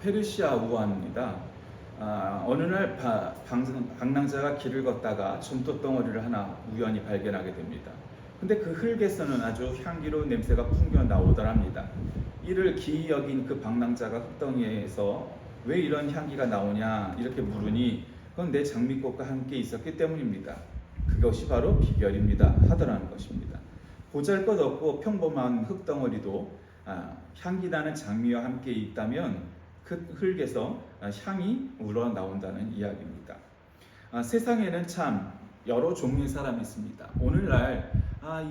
페르시아 우환입니다. 어느 날 방랑자가 길을 걷다가 점토 덩어리를 하나 우연히 발견하게 됩니다. 근데 그 흙에서는 아주 향기로운 냄새가 풍겨 나오더랍니다. 이를 기이 여긴 그 방랑자가 흙덩이에서 왜 이런 향기가 나오냐 이렇게 물으니 그건 내 장미꽃과 함께 있었기 때문입니다. 그것이 바로 비결입니다 하더라는 것입니다. 보잘것없고 평범한 흙덩어리도 향기 나는 장미와 함께 있다면 그 흙에서 향이 우러나온다는 이야기입니다. 세상에는 참 여러 종류의 사람이 있습니다. 오늘날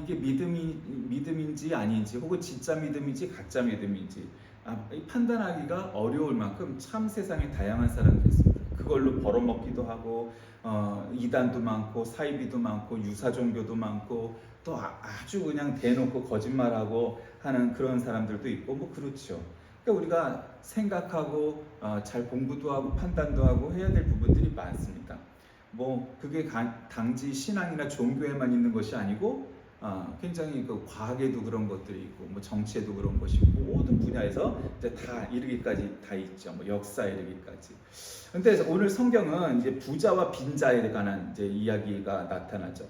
이게 믿음인지 아닌지 혹은 진짜 믿음인지 가짜 믿음인지 판단하기가 어려울 만큼 참 세상에 다양한 사람들이 있습니다. 그걸로 벌어먹기도 하고 이단도 많고 사이비도 많고 유사 종교도 많고 또 아주 그냥 대놓고 거짓말하고 하는 그런 사람들도 있고 뭐 그렇죠. 그러니까 우리가 생각하고 잘 공부도 하고 판단도 하고 해야 될 부분들이 많습니다. 뭐 그게 단지 신앙이나 종교에만 있는 것이 아니고 굉장히 그 과학에도 그런 것들이 있고 뭐 정치에도 그런 것이 있고 모든 분야에서 이제 다 이르기까지 다 있죠. 뭐 역사에 이르기까지. 근데 오늘 성경은 이제 부자와 빈자에 관한 이제 이야기가 나타나죠.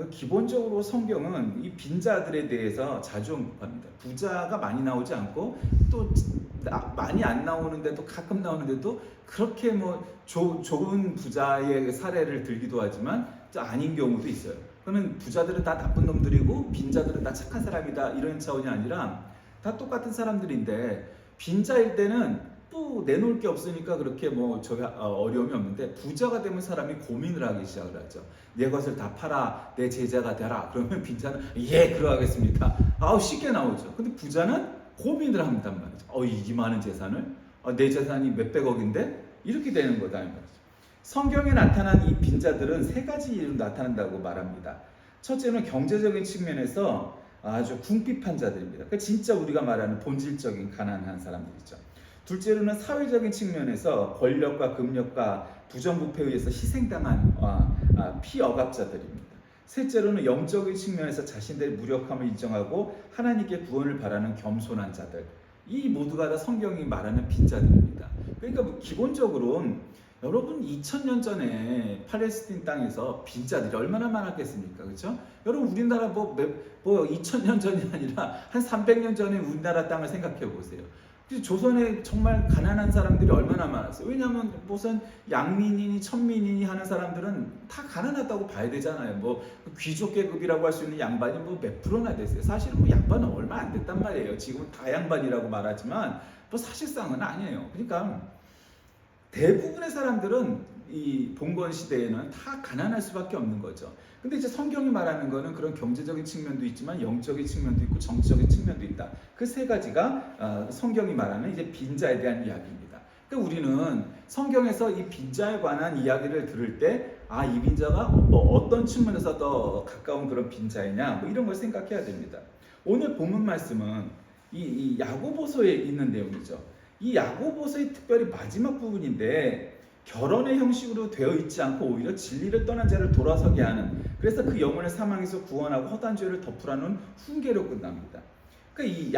기본적으로 성경은 이 빈자들에 대해서 자주 언급합니다. 부자가 많이 나오지 않고 또 많이 안 나오는데도 가끔 나오는데도 그렇게 뭐 좋은 부자의 사례를 들기도 하지만 아닌 경우도 있어요. 그러면 부자들은 다 나쁜 놈들이고 빈자들은 다 착한 사람이다 이런 차원이 아니라 다 똑같은 사람들인데 빈자일 때는 또 내놓을 게 없으니까 그렇게 뭐 어려움이 없는데 부자가 되면 사람이 고민을 하기 시작을 하죠. 내 것을 다 팔아 내 제자가 되라. 그러면 빈자는 예 그러하겠습니다. 쉽게 나오죠. 근데 부자는 고민을 한단 말이죠. 이 많은 재산을 내 재산이 몇백억인데 이렇게 되는 거다 이 말이죠. 성경에 나타난 이 빈자들은 세 가지 이유로 나타난다고 말합니다. 첫째는 경제적인 측면에서 아주 궁핍한 자들입니다. 그러니까 진짜 우리가 말하는 본질적인 가난한 사람들이죠. 둘째로는 사회적인 측면에서 권력과 금력과 부정부패에 의해서 희생당한 피억압자들입니다. 셋째로는 영적인 측면에서 자신들의 무력함을 인정하고 하나님께 구원을 바라는 겸손한 자들. 이 모두가 다 성경이 말하는 빈자들입니다. 그러니까 기본적으로는 여러분 2000년 전에 팔레스틴 땅에서 빈자들이 얼마나 많았겠습니까? 그렇죠? 여러분 우리나라 뭐 2000년 전이 아니라 한 300년 전에 우리나라 땅을 생각해 보세요. 조선에 정말 가난한 사람들이 얼마나 많았어요. 왜냐하면 무슨 양민이니 천민이니 하는 사람들은 다 가난하다고 봐야 되잖아요. 뭐 귀족 계급이라고 할 수 있는 양반이 뭐 몇 프로나 됐어요. 사실은 뭐 양반은 얼마 안 됐단 말이에요. 지금은 다 양반이라고 말하지만 뭐 사실상은 아니에요. 그러니까 대부분의 사람들은 이 봉건 시대에는 다 가난할 수밖에 없는 거죠. 근데 이제 성경이 말하는 거는 그런 경제적인 측면도 있지만 영적인 측면도 있고 정치적인 측면도 있다. 그 세 가지가 성경이 말하는 이제 빈자에 대한 이야기입니다. 그러니까 우리는 성경에서 이 빈자에 관한 이야기를 들을 때 이 빈자가 뭐 어떤 측면에서 더 가까운 그런 빈자이냐 뭐 이런 걸 생각해야 됩니다. 오늘 본문 말씀은 이 야고보서에 있는 내용이죠. 이 야고보서의 특별히 마지막 부분인데 결혼의 형식으로 되어 있지 않고 오히려 진리를 떠난 자를 돌아서게 하는, 그래서 그 영혼을 사망에서 구원하고 허다한 죄를 덮으라는 훈계로 끝납니다. 그러니까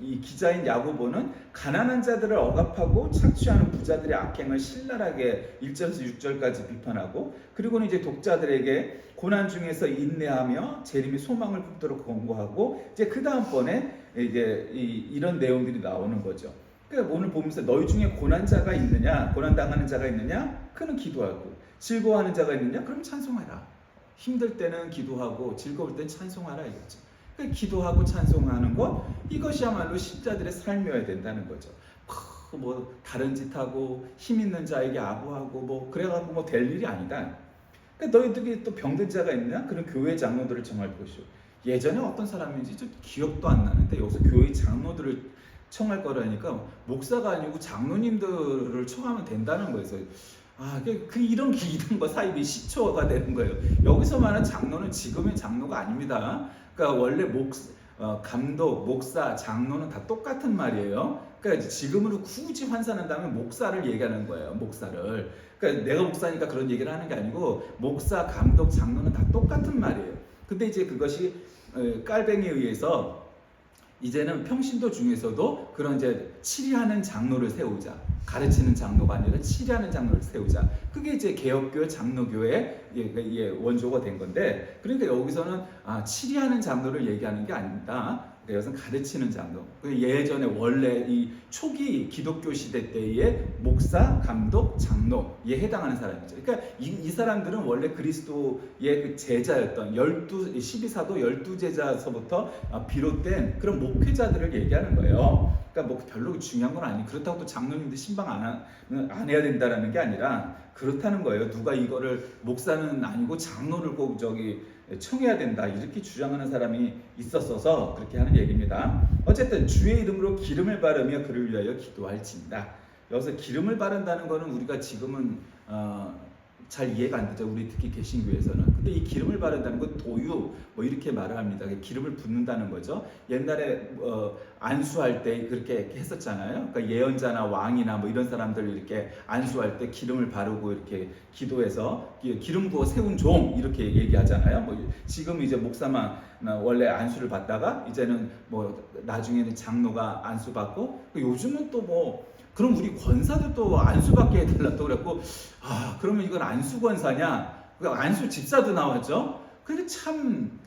이 기자인 야고보는 가난한 자들을 억압하고 착취하는 부자들의 악행을 신랄하게 1절에서 6절까지 비판하고, 그리고는 이제 독자들에게 고난 중에서 인내하며 재림의 소망을 품도록 권고하고, 이제 그 다음번에 이제 이런 내용들이 나오는 거죠. 그러니까 오늘 보면서 너희 중에 고난자가 있느냐, 고난당하는 자가 있느냐, 그는 기도하고, 즐거워하는 자가 있느냐, 그럼 찬송하라. 힘들 때는 기도하고 즐거울 때는 찬송하라 이거죠. 그러니까 기도하고 찬송하는 것, 이것이야말로 신자들의 삶이어야 된다는 거죠. 뭐 다른 짓 하고 힘 있는 자에게 아부하고 뭐 그래갖고 뭐 될 일이 아니다. 그러니까 너희들이 또 병든 자가 있느냐, 그런 교회 장로들을 정할 것이오. 예전에 어떤 사람인지 좀 기억도 안 나는데 여기서 교회 장로들을 청할 거라니까 목사가 아니고 장로님들을 청하면 된다는 거예요. 이런 거 사입이 시초가 되는 거예요. 여기서 말하는 장로는 지금의 장로가 아닙니다. 그러니까 원래 감독, 목사, 장로는 다 똑같은 말이에요. 그러니까 지금으로 굳이 환산한다면 목사를 얘기하는 거예요. 목사를. 그러니까 내가 목사니까 그런 얘기를 하는 게 아니고 목사, 감독, 장로는 다 똑같은 말이에요. 근데 이제 그것이 깔뱅이에 의해서 이제는 평신도 중에서도 그런 이제 치리하는 장로를 세우자. 가르치는 장로가 아니라 치리하는 장로를 세우자. 그게 이제 개혁교회 장로교회의 원조가 된 건데, 그러니까 여기서는 치리하는 장로를 얘기하는 게 아닙니다. 이것은 가르치는 장로. 예전에 원래 이 초기 기독교 시대 때의 목사, 감독, 장로에 해당하는 사람이죠. 그러니까 이 사람들은 원래 그리스도의 그 제자였던 12사도 12제자서부터 비롯된 그런 목회자들을 얘기하는 거예요. 그러니까 뭐 별로 중요한 건 아니. 그렇다고 또 장로님들 신방 안 해야 된다라는 게 아니라 그렇다는 거예요. 누가 이거를 목사는 아니고 장로를 꼭 청해야 된다 이렇게 주장하는 사람이 있었어서 그렇게 하는 얘기입니다. 어쨌든 주의 이름으로 기름을 바르며 그를 위하여 기도할지니라. 여기서 기름을 바른다는 거는 우리가 지금은 잘 이해가 안 되죠. 우리 특히 개신교에서는. 근데 이 기름을 바른다는 건 도유 뭐 이렇게 말을 합니다. 기름을 붓는다는 거죠. 옛날에 안수할 때 그렇게 했었잖아요. 그러니까 예언자나 왕이나 뭐 이런 사람들 이렇게 안수할 때 기름을 바르고 이렇게 기도해서 기름 부어 세운 종 이렇게 얘기하잖아요. 뭐 지금 이제 목사만 원래 안수를 받다가 이제는 뭐 나중에는 장로가 안수 받고, 요즘은 또 뭐 그럼 우리 권사들도 안수받게 해달라고 그랬고, 그러면 이건 안수 권사냐? 안수 집사도 나왔죠. 근데 참,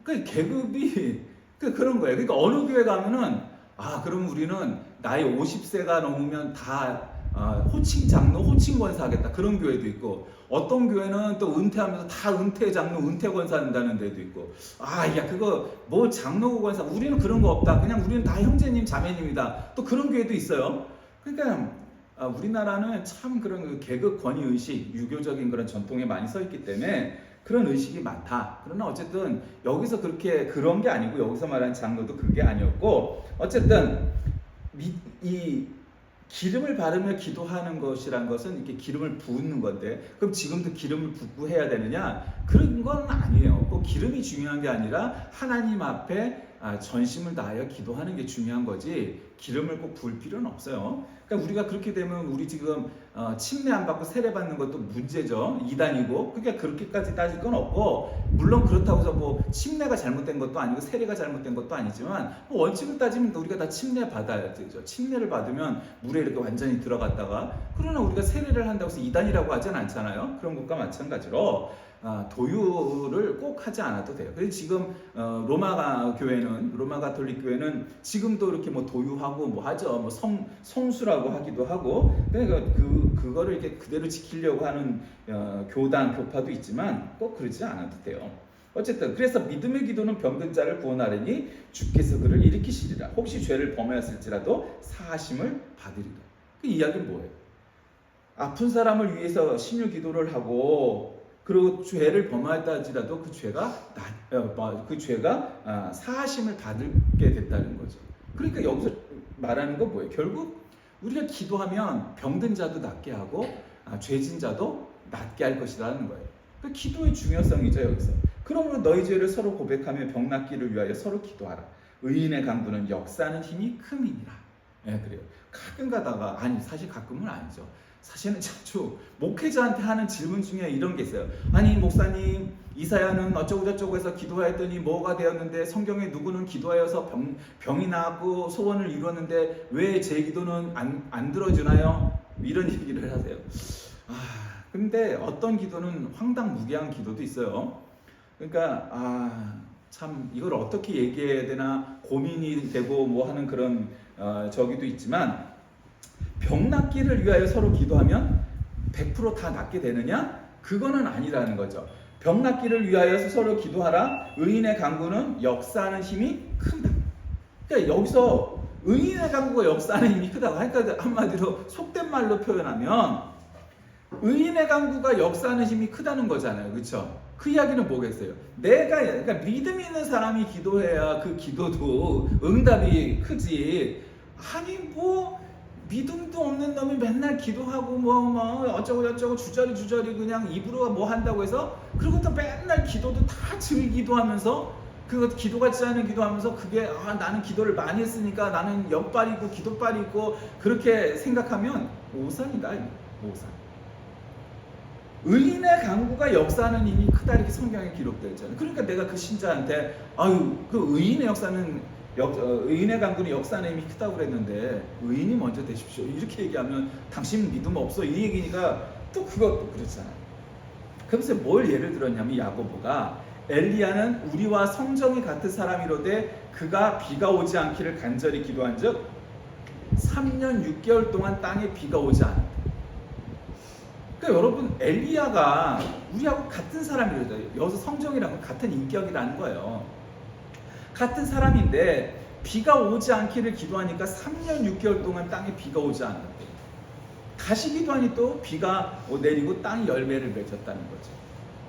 계급이 그런 거예요. 그러니까 어느 교회 가면은, 그럼 우리는 나이 50세가 넘으면 다 호칭 장로, 호칭 권사 하겠다. 그런 교회도 있고, 어떤 교회는 또 은퇴하면서 다 은퇴 장로, 은퇴 권사 한다는 데도 있고, 그거 뭐 장로 권사, 우리는 그런 거 없다. 그냥 우리는 다 형제님, 자매님이다. 또 그런 교회도 있어요. 그러니까 우리나라는 참 그런 그 계급 권위 의식, 유교적인 그런 전통에 많이 서 있기 때문에 그런 의식이 많다. 그러나 어쨌든 여기서 그런 게 아니고, 여기서 말하는 장로도 그게 아니었고, 어쨌든 이 기름을 바르며 기도하는 것이란 것은 이렇게 기름을 부은 건데, 그럼 지금도 기름을 붓고 해야 되느냐? 그런 건 아니에요. 꼭 기름이 중요한 게 아니라 하나님 앞에 전심을 다하여 기도하는 게 중요한 거지, 기름을 꼭 부을 필요는 없어요. 그러니까 우리가 그렇게 되면 우리 지금 침례 안 받고 세례 받는 것도 문제죠. 이단이고. 그러니까 그렇게까지 따질 건 없고, 물론 그렇다고 해서 뭐 침례가 잘못된 것도 아니고 세례가 잘못된 것도 아니지만, 뭐 원칙을 따지면 우리가 다 침례 받아야 되죠. 침례를 받으면 물에 이렇게 완전히 들어갔다가, 그러나 우리가 세례를 한다고 해서 이단이라고 하진 않잖아요. 그런 것과 마찬가지로 도유를 꼭 하지 않아도 돼요. 그래서 지금 로마 가톨릭 교회는 지금도 이렇게 뭐 도유하고 뭐 하죠. 뭐 성수라고 하기도 하고, 그러니까 그거를 이렇게 그대로 지키려고 하는 교단 교파도 있지만 꼭 그러지 않아도 돼요. 어쨌든 그래서 믿음의 기도는 병든 자를 구원하려니 주께서 그를 일으키시리라. 혹시 죄를 범하였을지라도 사하심을 받으리라. 그 이야기는 뭐예요? 아픈 사람을 위해서 신유 기도를 하고, 그리고 죄를 범하였다 할지라도 그 죄가 사하심을 받게 됐다는 거죠. 그러니까 여기서 말하는 건 뭐예요? 결국 우리가 기도하면 병든 자도 낫게 하고 죄진 자도 낫게 할 것이라는 거예요. 그 기도의 중요성이죠, 여기서. 그러므로 너희 죄를 서로 고백하며 병 낫기를 위하여 서로 기도하라. 의인의 강구는 역사하는 힘이 큼이니라. 그래요. 가끔 가다가, 사실 가끔은 아니죠. 사실은 자주 목회자한테 하는 질문 중에 이런 게 있어요. 목사님, 이사야는 어쩌고저쩌고 해서 기도하였더니 뭐가 되었는데, 성경에 누구는 기도하여서 병이 나았고 소원을 이루었는데 왜 제 기도는 안 들어주나요? 이런 얘기를 하세요. 근데 어떤 기도는 황당무계한 기도도 있어요. 그러니까 참 이걸 어떻게 얘기해야 되나 고민이 되고 뭐 하는 그런 저기도 있지만, 병 낫기를 위하여 서로 기도하면 100% 다 낫게 되느냐? 그거는 아니라는 거죠. 병 낫기를 위하여 서로 기도하라. 의인의 간구는 역사하는 힘이 크다. 그러니까 여기서 의인의 간구가 역사하는 힘이 크다고 하니까, 한마디로 속된 말로 표현하면 의인의 간구가 역사하는 힘이 크다는 거잖아요. 그렇죠? 그 이야기는 뭐겠어요? 그러니까 믿음 있는 사람이 기도해야 그 기도도 응답이 크지. 믿음도 없는 놈이 맨날 기도하고 뭐 어쩌고 주저리 그냥 입으로 뭐 한다고 해서, 그리고 또 맨날 기도도 다 즐기도하면서, 그거 기도 같지 않은 기도하면서, 그게 나는 기도를 많이 했으니까 나는 역발이고 기도발이고 그렇게 생각하면 오산이다. 오산. 의인의 간구가 역사하는 힘이 크다, 이렇게 성경에 기록되어 있잖아요. 그러니까 내가 그 신자한테 그 의인의 역사는 의인의 강군이 역사는 힘이 크다고 그랬는데 의인이 먼저 되십시오 이렇게 얘기하면 당신 믿음 없어 이 얘기니까 또 그것도 그렇잖아요. 그래서 뭘 예를 들었냐면 야고보가 엘리야는 우리와 성정이 같은 사람이로되 그가 비가 오지 않기를 간절히 기도한 즉 3년 6개월 동안 땅에 비가 오지 않았다. 그러니까 여러분 엘리야가 우리하고 같은 사람이로다. 여기서 성정이라는 건 같은 인격이라는 거예요. 같은 사람인데 비가 오지 않기를 기도하니까 3년 6개월 동안 땅에 비가 오지 않았대. 다시 기도하니 또 비가 내리고 땅이 열매를 맺었다는 거죠.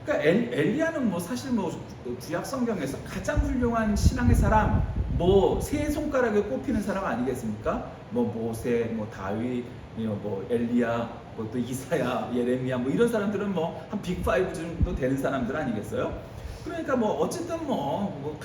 그러니까 엘리야는 뭐 사실 뭐 구약 성경에서 가장 훌륭한 신앙의 사람, 뭐 세 손가락에 꼽히는 사람 아니겠습니까? 뭐 모세, 뭐 다윗, 뭐 엘리야, 뭐 또 이사야, 예레미야, 뭐 이런 사람들은 뭐 한 빅5 정도 되는 사람들 아니겠어요? 그러니까 뭐 어쨌든 뭐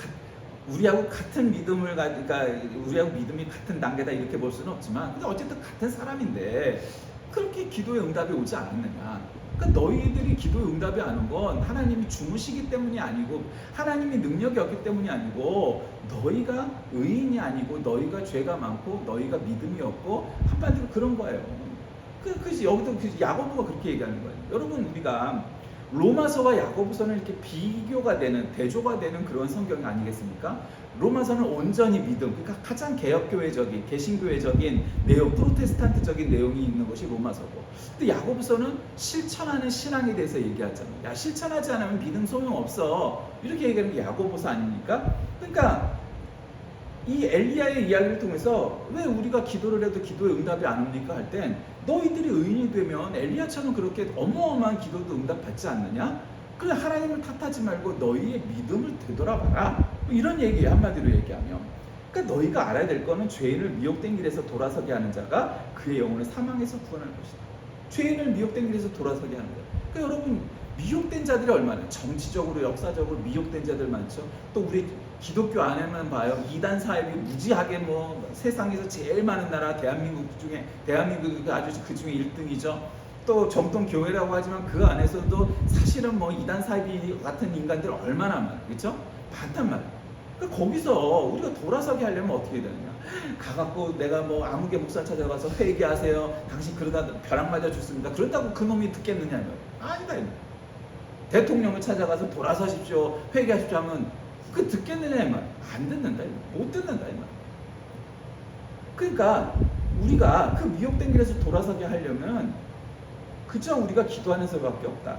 우리하고 같은 믿음을 그러니까 우리하고 믿음이 같은 단계다 이렇게 볼 수는 없지만, 근데 어쨌든 같은 사람인데 그렇게 기도의 응답이 오지 않았느냐? 그러니까 너희들이 기도의 응답이 안 온 건 하나님이 주무시기 때문이 아니고 하나님이 능력이 없기 때문이 아니고 너희가 의인이 아니고 너희가 죄가 많고 너희가 믿음이 없고 한마디로 그런 거예요. 그래서 여기도 야고보가 그렇게 얘기하는 거예요. 여러분 우리가 로마서와 야고보서는 이렇게 비교가 되는 대조가 되는 그런 성경이 아니겠습니까? 로마서는 온전히 믿음, 그러니까 가장 개혁교회적인 개신교회적인 내용, 프로테스탄트적인 내용이 있는 것이 로마서고, 근데 야고보서는 실천하는 신앙에 대해서 얘기하잖아요. 야 실천하지 않으면 믿음 소용없어 이렇게 얘기하는 게 야고보서 아닙니까? 그러니까 이 엘리야의 이야기를 통해서 왜 우리가 기도를 해도 기도에 응답이 안 옵니까 할 땐 너희들이 의인이 되면 엘리야처럼 그렇게 어마어마한 기도도 응답받지 않느냐? 그래 하나님을 탓하지 말고 너희의 믿음을 되돌아봐라 이런 얘기예요. 한마디로 얘기하면 그러니까 너희가 알아야 될 거는 죄인을 미혹된 길에서 돌아서게 하는 자가 그의 영혼을 사망에서 구원할 것이다. 죄인을 미혹된 길에서 돌아서게 하는 거예요. 그러니까 여러분 미혹된 자들이 얼마나 정치적으로 역사적으로 미혹된 자들 많죠. 또 우리 기독교 안에만 봐요. 이단 사입이 무지하게 뭐 세상에서 제일 많은 나라 대한민국이 아주 그 중에 1등이죠. 또 정통 교회라고 하지만 그 안에서도 사실은 뭐 이단 사이비 같은 인간들 얼마나 많아, 그렇죠? 많단 말이야. 그러니까 거기서 우리가 돌아서게 하려면 어떻게 되느냐? 가갖고 내가 뭐 아무개 목사 찾아가서 회개하세요. 당신 그러다 벼락 맞아 죽습니다. 그런다고 그 놈이 듣겠느냐 이거야. 아니다 이거. 대통령을 찾아가서 돌아서십시오, 회개하십시오 하면 그 듣겠느냐 이 말. 안 듣는다 이 말. 못 듣는다 이 말. 그러니까 우리가 그 미혹된 길에서 돌아서게 하려면 그저 우리가 기도하는 수밖에 없다.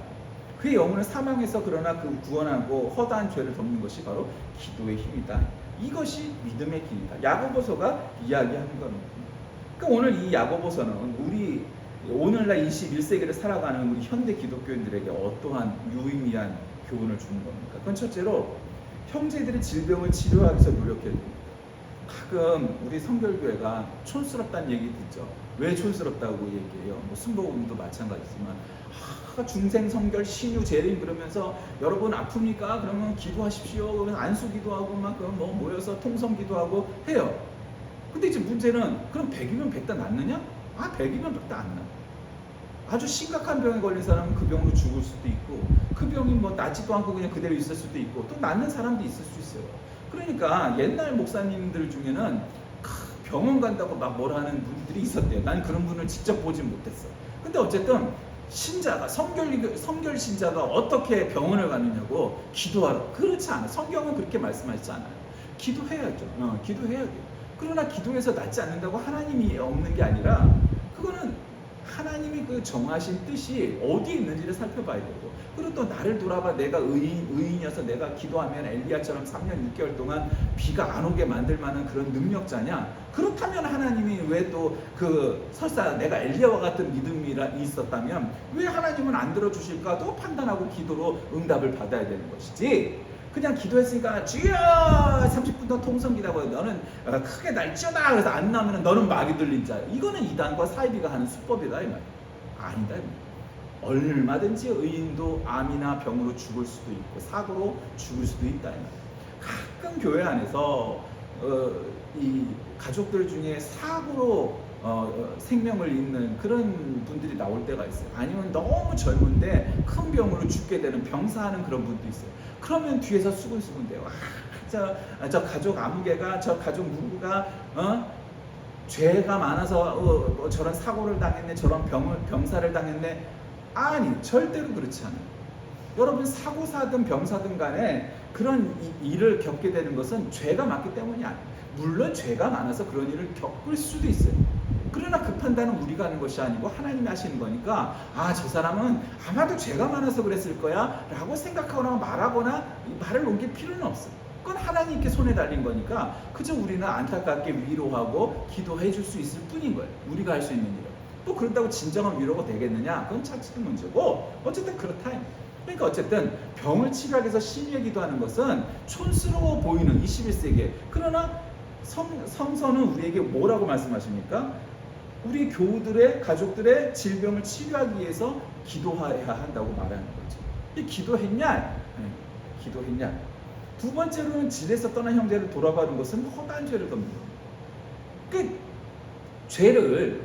그의 영혼을 사망에서 그러나 그 구원하고 허다한 죄를 덮는 것이 바로 기도의 힘이다. 이것이 믿음의 길이다. 야고보서가 이야기하는 겁니다. 그러니까 오늘 이 야고보서는 우리 오늘날 21세기를 살아가는 우리 현대 기독교인들에게 어떠한 유의미한 교훈을 주는 겁니까? 그건 첫째로 형제들의 질병을 치료하기 위해서 노력해야 됩니다. 가끔 우리 성결교회가 촌스럽다는 얘기 듣죠. 왜 촌스럽다고 얘기해요? 뭐 순복음도 마찬가지지만 중생 성결 신유 재림 그러면서 여러분 아픕니까? 그러면 기도하십시오. 그러면 안수 기도하고 막 뭐 모여서 통성 기도하고 해요. 근데 이제 문제는 그럼 100이면 100다 낫느냐? 100이면 100다 안 나. 아주 심각한 병에 걸린 사람은 그 병으로 죽을 수도 있고 그 병이 뭐 낫지도 않고 그냥 그대로 있을 수도 있고 또 낫는 사람도 있을 수 있어요. 그러니까 옛날 목사님들 중에는 병원 간다고 막 뭐라 하는 분들이 있었대요. 난 그런 분을 직접 보진 못했어. 근데 어쨌든 신자가 성결 신자가 어떻게 병원을 가느냐고 기도하러. 그렇지 않아. 성경은 그렇게 말씀하지 않아요. 기도해야죠. 기도해야 돼요. 그러나 기도해서 낫지 않는다고 하나님이 없는 게 아니라 그거는 하나님이 그 정하신 뜻이 어디에 있는지를 살펴봐야 되고, 그리고 또 나를 돌아봐. 내가 의인이어서 내가 기도하면 엘리야처럼 3년 6개월 동안 비가 안 오게 만들 만한 그런 능력자냐? 그렇다면 하나님이 왜 또 그 설사 내가 엘리야와 같은 믿음이 있었다면 왜 하나님은 안 들어주실까도 판단하고 기도로 응답을 받아야 되는 것이지, 그냥 기도했으니까 주여 30분 더 통성 기도하고 너는 크게 날지어다 그래서 안 나오면 너는 마귀 들린 자. 이거는 이단과 사이비가 하는 수법이다 이 말. 아니다 이 말. 얼마든지 의인도 암이나 병으로 죽을 수도 있고 사고로 죽을 수도 있다 이 말. 가끔 교회 안에서 이 가족들 중에 사고로 생명을 잃는 그런 분들이 나올 때가 있어요. 아니면 너무 젊은데 큰 병으로 죽게 되는 병사하는 그런 분도 있어요. 그러면 뒤에서 수근수근 대요. 저 가족 아무개가, 저 가족 누구가 죄가 많아서 뭐 저런 사고를 당했네, 저런 병사를 당했네. 아니, 절대로 그렇지 않아요. 여러분, 사고사든 병사든 간에 그런 일을 겪게 되는 것은 죄가 많기 때문이 아니에요. 물론 죄가 많아서 그런 일을 겪을 수도 있어요. 그러나 그 판단은 우리가 하는 것이 아니고 하나님이 하시는 거니까, 저 사람은 아마도 죄가 많아서 그랬을 거야 라고 생각하거나 말하거나 말을 옮길 필요는 없어요. 그건 하나님께 손에 달린 거니까 그저 우리는 안타깝게 위로하고 기도해 줄 수 있을 뿐인 거예요. 우리가 할 수 있는 일은. 또 그런다고 진정한 위로가 되겠느냐? 그건 차치의 문제고, 어쨌든 그렇다. 그러니까 어쨌든 병을 치료하기 위해서 심의에 기도하는 것은 촌스러워 보이는 21세기에, 그러나 성서는 우리에게 뭐라고 말씀하십니까? 우리 교우들의 가족들의 질병을 치료하기 위해서 기도해야 한다고 말하는 거죠. 이 기도했냐? 기도했냐? 두 번째로는 질에서 떠난 형제를 돌아보는 것은 허다한 죄를 덮는 겁니다. 그 죄를,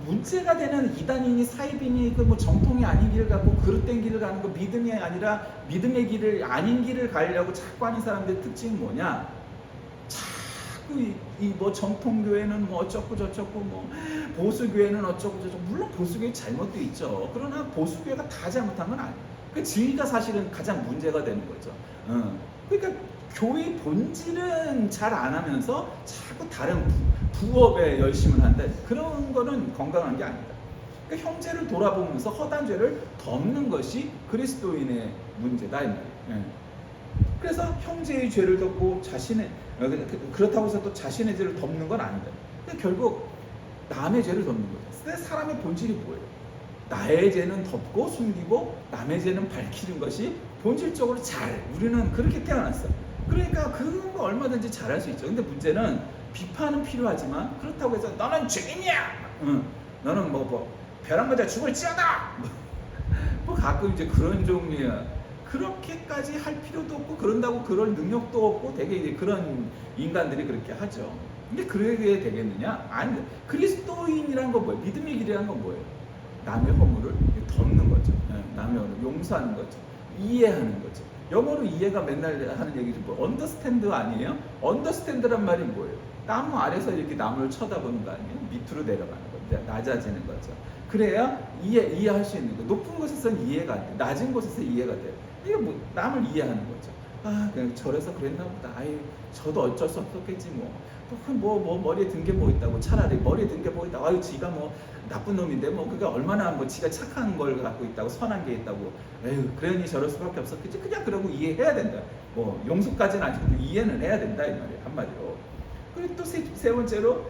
문제가 되는 이단이니 사이비니 그 뭐 정통이 아닌 길을 갖고 그릇된 길을 가는 거, 믿음이 아니라 믿음의 길을 아닌 길을 가려고 자꾸 하는 사람들의 특징이 뭐냐? 자꾸 이 뭐 정통교회는 뭐 어쩌고 저쩌고, 뭐 보수교회는 어쩌고 저쩌고. 물론 보수교회 잘못도 있죠. 그러나 보수교회가 다 잘못한 건 아니에요. 그 진리가 사실은 가장 문제가 되는 거죠. 그러니까 교회 본질은 잘 안 하면서 자꾸 다른 부업에 열심을 한다. 그런 거는 건강한 게 아니다. 그러니까 형제를 돌아보면서 허다한 죄를 덮는 것이 그리스도인의 문제다 이 말이에요. 그래서 형제의 죄를 덮고 그렇다고 해서 또 자신의 죄를 덮는 건 아니다. 그러니까 결국 남의 죄를 덮는 거죠. 근데 사람의 본질이 뭐예요? 나의 죄는 덮고 숨기고 남의 죄는 밝히는 것이 본질적으로 우리는 그렇게 태어났어. 그러니까 그런 거 얼마든지 잘할 수 있죠. 근데 문제는 비판은 필요하지만 그렇다고 해서 너는 죄인이야, 너는 뭐 벼랑 맞아 죽을지어다, 뭐 가끔 이제 그런 종류야. 그렇게까지 할 필요도 없고, 그런다고 그럴 능력도 없고, 되게 이제 그런 인간들이 그렇게 하죠. 근데 그러게 되겠느냐? 아니, 그리스도인이란 건 뭐예요? 믿음의 길이란 건 뭐예요? 남의 허물을 덮는 거죠. 남의 허물을 용서하는 거죠. 이해하는 거죠. 영어로 이해가 맨날 하는 얘기죠. 뭐 언더스탠드 아니에요? 언더스탠드란 말이 뭐예요? 나무 아래서 이렇게 나무를 쳐다보는 거 아니에요? 밑으로 내려가는 거죠. 낮아지는 거죠. 그래야 이해할 수 있는 거. 높은 곳에서는 이해가 안 돼. 낮은 곳에서 이해가 돼요. 이게 뭐 남을 이해하는 거죠. 그냥 저래서 그랬나 보다. 저도 어쩔 수 없었겠지 뭐. 뭐 머리에 든 게 뭐 있다고. 차라리 머리에 든 게 뭐 있다고. 지가 뭐 나쁜 놈인데 뭐 그게 얼마나 뭐 지가 착한 걸 갖고 있다고, 선한 게 있다고. 그러니 저럴 수밖에 없었겠지. 그냥 그러고 이해해야 된다. 뭐 용서까지는 아니고 이해는 해야 된다 이 말이에요. 한마디로. 그리고 또 세 번째로,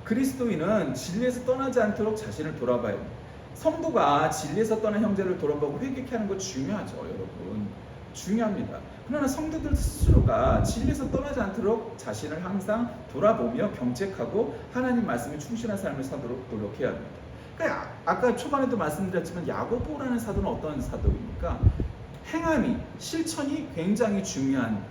그리스도인은 진리에서 떠나지 않도록 자신을 돌아봐야 합니다. 성도가 진리에서 떠난 형제를 돌아보고 회개케 하는 거 중요하죠, 여러분. 중요합니다. 그러나 성도들 스스로가 진리에서 떠나지 않도록 자신을 항상 돌아보며 경책하고 하나님 말씀에 충실한 삶을 사도록 노력해야 합니다. 그러니까 아까 초반에도 말씀드렸지만 야고보라는 사도는 어떤 사도입니까? 행함이, 실천이 굉장히 중요한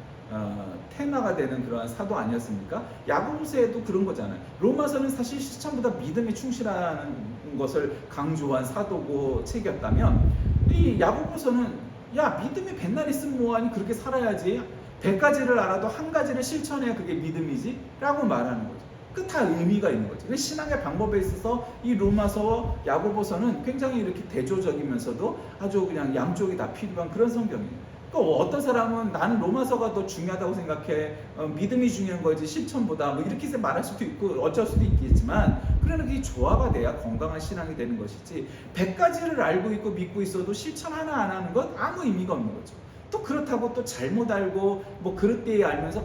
테마가 되는 그러한 사도 아니었습니까? 야고보서에도 그런 거잖아요. 로마서는 사실 실천보다 믿음에 충실하는 것을 강조한 사도고 책이었다면, 이 야고보서는 믿음이 백날 있으면 뭐하니, 그렇게 살아야지, 100가지를 알아도 한 가지를 실천해야 그게 믿음이지 라고 말하는 거죠. 그 다 의미가 있는 거죠. 신앙의 방법에 있어서 이 로마서, 야고보서는 굉장히 이렇게 대조적이면서도 아주 그냥 양쪽이 다 필요한 그런 성경이에요. 그러니까 어떤 사람은 나는 로마서가 더 중요하다고 생각해, 믿음이 중요한 거지 실천보다, 뭐 이렇게 말할 수도 있고 어쩔 수도 있겠지만, 그러나 그게 조화가 돼야 건강한 신앙이 되는 것이지, 100가지를 알고 있고 믿고 있어도 실천 하나 안 하는 건 아무 의미가 없는 거죠. 또 그렇다고 또 잘못 알고 뭐 그릇되이 알면서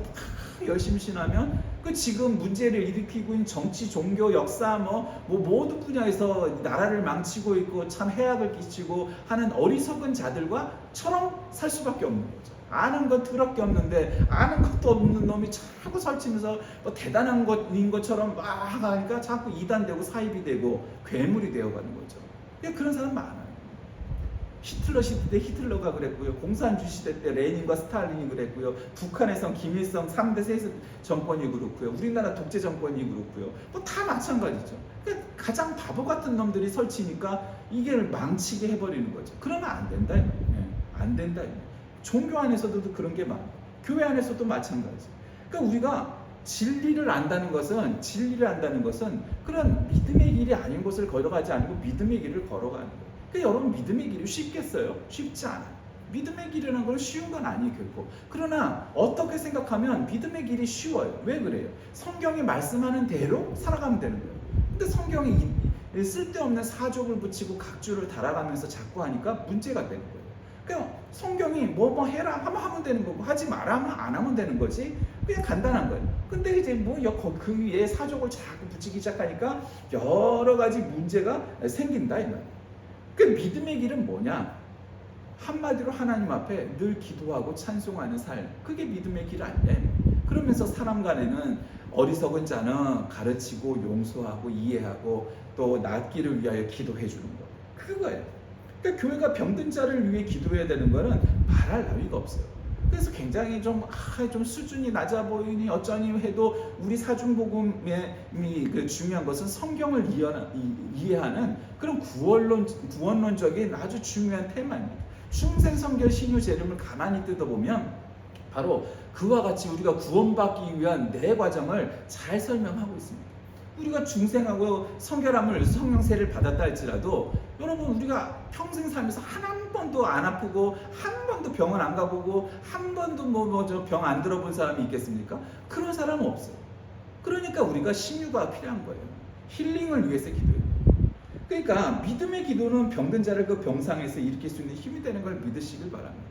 열심히 신하면 그 지금 문제를 일으키고 있는 정치, 종교, 역사 뭐 모든 분야에서 나라를 망치고 있고 참 해악을 끼치고 하는 어리석은 자들과처럼 살 수밖에 없는 거죠. 아는 건 더럽게 없는데 아는 것도 없는 놈이 자꾸 설치면서 뭐 대단한 것인 것처럼 막 하니까 자꾸 이단되고 사입이 되고 괴물이 되어가는 거죠. 그런 사람 많아요. 히틀러 시대 때 히틀러가 그랬고요. 공산주의 시대 때 레닌과 스탈린이 그랬고요. 북한에선 김일성 3대 세습 정권이 그렇고요. 우리나라 독재 정권이 그렇고요. 뭐 다 마찬가지죠. 그러니까 가장 바보 같은 놈들이 설치니까 이게 망치게 해버리는 거죠. 그러면 안 된다. 안 된다. 종교 안에서도 그런 게 많아요. 교회 안에서도 마찬가지. 그러니까 우리가 진리를 안다는 것은 그런 믿음의 길이 아닌 곳을 걸어가지 않고 믿음의 길을 걸어가는 거예요. 그러니까 여러분, 믿음의 길이 쉽겠어요? 쉽지 않아요. 믿음의 길이라는 건 쉬운 건 아니에요, 결코. 그러나 어떻게 생각하면 믿음의 길이 쉬워요. 왜 그래요? 성경이 말씀하는 대로 살아가면 되는 거예요. 근데 성경이 쓸데없는 사족을 붙이고 각주를 달아가면서 자꾸 하니까 문제가 되는 거예요. 그냥 성경이 뭐 해라 하면 되는 거고, 하지 마라 하면 안 하면 되는 거지. 그냥 간단한 거예요. 근데 이제 그 위에 사족을 자꾸 붙이기 시작하니까 여러 가지 문제가 생긴다 이 말이에요. 그 믿음의 길은 뭐냐? 한마디로 하나님 앞에 늘 기도하고 찬송하는 삶, 그게 믿음의 길 아니냐. 그러면서 사람 간에는 어리석은 자는 가르치고 용서하고 이해하고 또 낫기를 위하여 기도해 주는 거, 그거예요. 그러니까 교회가 병든 자를 위해 기도해야 되는 거는 말할 나위가 없어요. 그래서 굉장히 좀 수준이 낮아 보이니 어쩌니 해도 우리 사중복음의 그 중요한 것은 성경을 이해하는 그런 구원론적인 아주 중요한 테마입니다. 충생성결 신유 재림을 가만히 뜯어보면 바로 그와 같이 우리가 구원받기 위한 내 과정을 잘 설명하고 있습니다. 우리가 중생하고 성결함을 성령세를 받았다 할지라도 여러분, 우리가 평생 살면서 한 번도 안 아프고 한 번도 병원 안 가보고 한 번도 병 안 들어본 사람이 있겠습니까? 그런 사람은 없어요. 그러니까 우리가 신유가 필요한 거예요. 힐링을 위해서 기도해요. 그러니까 믿음의 기도는 병든 자를 그 병상에서 일으킬 수 있는 힘이 되는 걸 믿으시길 바랍니다.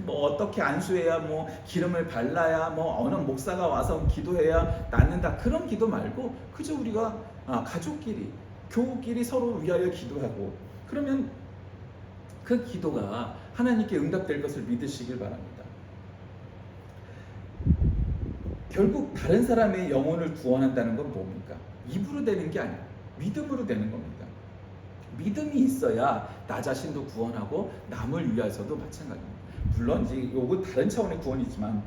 어떻게 안수해야 기름을 발라야 어느 목사가 와서 기도해야 낫는다, 그런 기도 말고 그저 우리가 가족끼리 교우끼리 서로 위하여 기도하고, 그러면 그 기도가 하나님께 응답될 것을 믿으시길 바랍니다. 결국 다른 사람의 영혼을 구원한다는 건 뭡니까? 입으로 되는 게 아니에요. 믿음으로 되는 겁니다. 믿음이 있어야 나 자신도 구원하고 남을 위해서도 마찬가지입니다. 물론 이제 이거 다른 차원의 구원이지만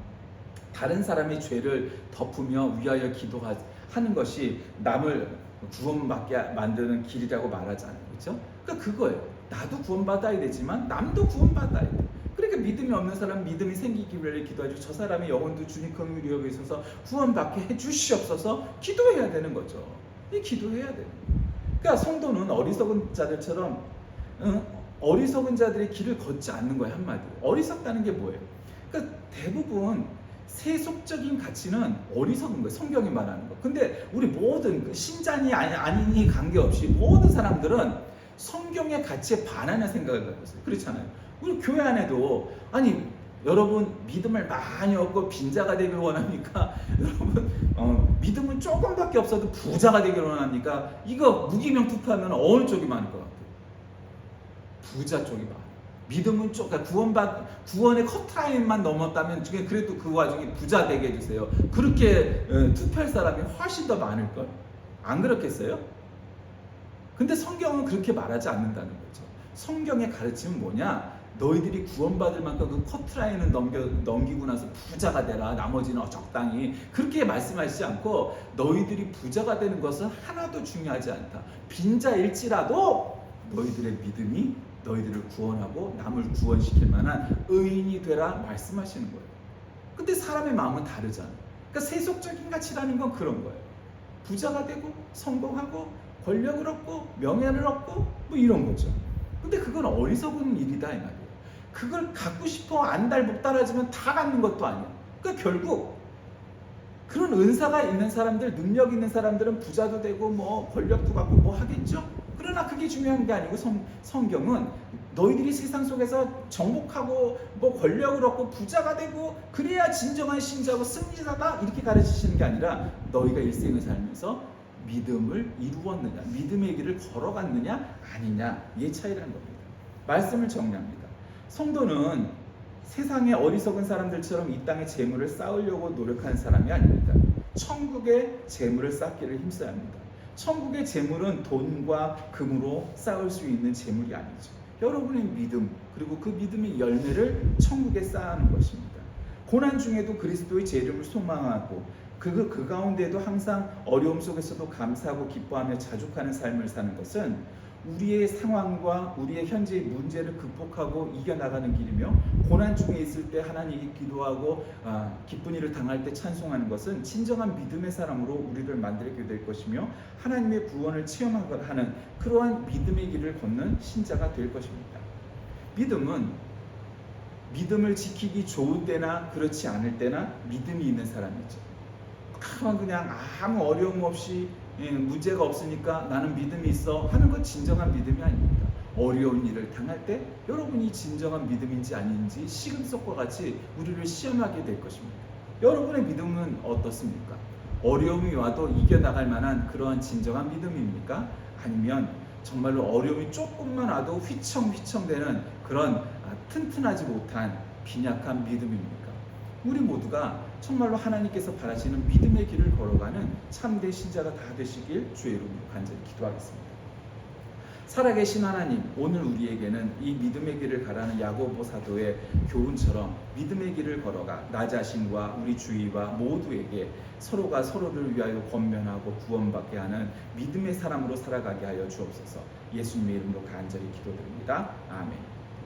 다른 사람의 죄를 덮으며 위하여 기도하는 것이 남을 구원받게 만드는 길이라고 말하잖아요. 그렇죠? 그러니까 그거예요. 나도 구원받아야 되지만 남도 구원받아야 돼. 그러니까 믿음이 없는 사람 믿음이 생기기 위해 기도하죠. 저 사람의 영혼도 주님 긍휼히 여겨 있어서 구원받게 해주시옵소서 기도해야 되는 거죠. 이 기도해야 돼요. 그러니까 성도는 어리석은 자들처럼 어리석은 자들의 길을 걷지 않는 거예요. 한마디로 어리석다는 게 뭐예요? 그러니까 대부분 세속적인 가치는 어리석은 거예요. 성경이 말하는 거. 근데 우리 모든 신자니 아니니 관계없이 모든 사람들은 성경의 가치에 반하는 생각을 갖고 있어요. 그렇잖아요. 우리 교회 안에도 여러분 믿음을 많이 얻고 빈자가 되길 원합니까? 여러분 믿음은 조금밖에 없어도 부자가 되길 원합니까? 이거 무기명 투표하면 어느 쪽이 많을 것 같아요? 부자 쪽이 많아요. 믿음은 구원의 커트라인만 넘었다면 그래도 그 와중에 부자 되게 해주세요. 그렇게 투표할 사람이 훨씬 더 많을걸? 안 그렇겠어요? 근데 성경은 그렇게 말하지 않는다는 거죠. 성경의 가르침은 뭐냐? 너희들이 구원받을 만큼 그 커트라인을 넘기고 나서 부자가 되라, 나머지는 적당히, 그렇게 말씀하시지 않고 너희들이 부자가 되는 것은 하나도 중요하지 않다. 빈자일지라도 너희들의 믿음이 너희들을 구원하고 남을 구원시킬 만한 의인이 되라 말씀하시는 거예요. 근데 사람의 마음은 다르잖아요. 그러니까 세속적인 가치라는 건 그런 거예요. 부자가 되고 성공하고 권력을 얻고 명예를 얻고 이런 거죠. 근데 그건 어리석은 일이다 이 말이에요. 그걸 갖고 싶어 안달복달하지만 다 갖는 것도 아니야. 그러니까 결국 그런 은사가 있는 사람들, 능력 있는 사람들은 부자도 되고 권력도 갖고 하겠죠. 그러나 그게 중요한 게 아니고 성경은 너희들이 세상 속에서 정복하고 권력을 얻고 부자가 되고 그래야 진정한 신자고 승리자다, 이렇게 가르치시는 게 아니라 너희가 일생을 살면서 믿음을 이루었느냐, 믿음의 길을 걸어갔느냐 아니냐, 이 차이라는 겁니다. 말씀을 정리합니다. 성도는 세상의 어리석은 사람들처럼 이 땅의 재물을 쌓으려고 노력하는 사람이 아닙니다. 천국의 재물을 쌓기를 힘써야 합니다. 천국의 재물은 돈과 금으로 쌓을 수 있는 재물이 아니죠. 여러분의 믿음, 그리고 그 믿음의 열매를 천국에 쌓는 것입니다. 고난 중에도 그리스도의 재림을 소망하고 그 가운데에도 항상 어려움 속에서도 감사하고 기뻐하며 자족하는 삶을 사는 것은 우리의 상황과 우리의 현재의 문제를 극복하고 이겨나가는 길이며, 고난 중에 있을 때 하나님께 기도하고 기쁜 일을 당할 때 찬송하는 것은 진정한 믿음의 사람으로 우리를 만들게 될 것이며, 하나님의 구원을 체험하는 그러한 믿음의 길을 걷는 신자가 될 것입니다. 믿음은 믿음을 지키기 좋을 때나 그렇지 않을 때나 믿음이 있는 사람이죠. 그냥 아무 어려움 없이 문제가 없으니까 나는 믿음이 있어 하는 건 진정한 믿음이 아닙니다. 어려운 일을 당할 때 여러분이 진정한 믿음인지 아닌지 시금석과 같이 우리를 시험하게 될 것입니다. 여러분의 믿음은 어떻습니까? 어려움이 와도 이겨나갈 만한 그러한 진정한 믿음입니까? 아니면 정말로 어려움이 조금만 와도 휘청휘청대는 그런 튼튼하지 못한 빈약한 믿음입니까? 우리 모두가 정말로 하나님께서 바라시는 믿음의 길을 걸어가는 참된 신자가 다 되시길 주의 이름으로 간절히 기도하겠습니다. 살아계신 하나님, 오늘 우리에게는 이 믿음의 길을 가라는 야고보 사도의 교훈처럼 믿음의 길을 걸어가 나 자신과 우리 주위와 모두에게 서로가 서로를 위하여 권면하고 구원받게 하는 믿음의 사람으로 살아가게 하여 주옵소서. 예수님의 이름으로 간절히 기도드립니다. 아멘.